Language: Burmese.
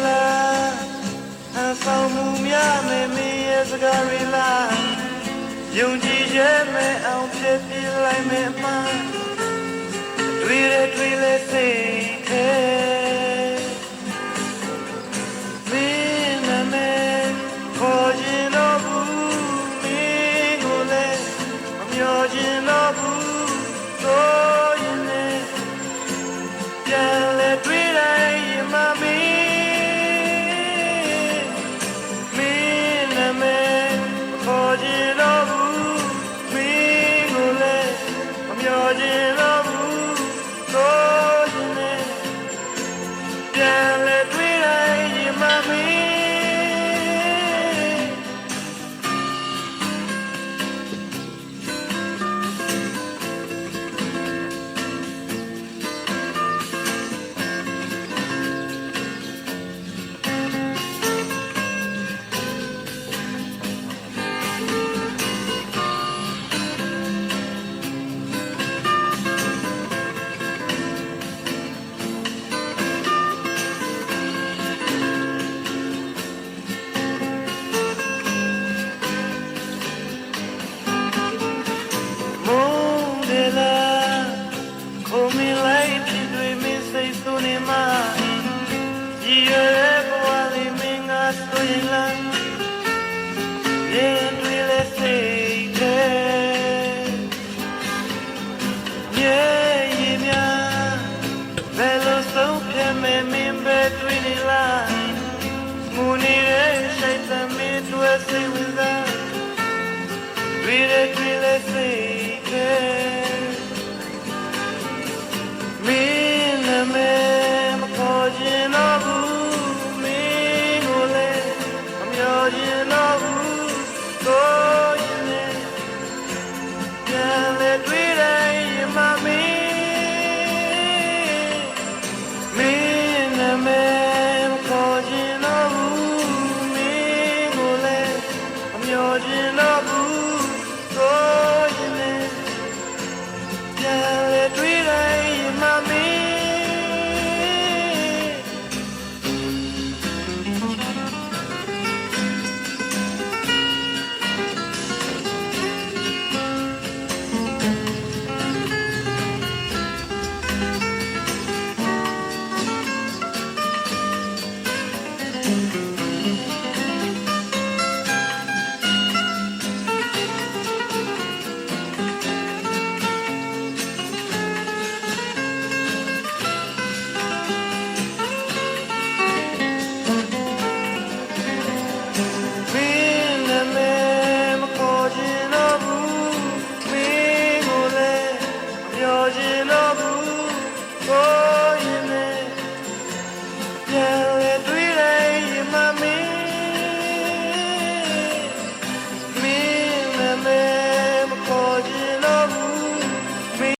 la sao mu mya me me yes gari la yung ji ye me aung phe pi lai me ma twi le say ke me na me kho jin lo bu me ko le ma myo jin lo bu to yin leပြန်လဲတွေ့တိုင်းရင်မမင်းမင်းနာမည်ခေါ်ကြည့်တော့ဘူးမင်းကိုလည်းမမျှော်ကြည့်တော့ဘူးဆိုရင်လည်းပြန်လဲတွေ့တိုင်းရင်မမင်းYeah.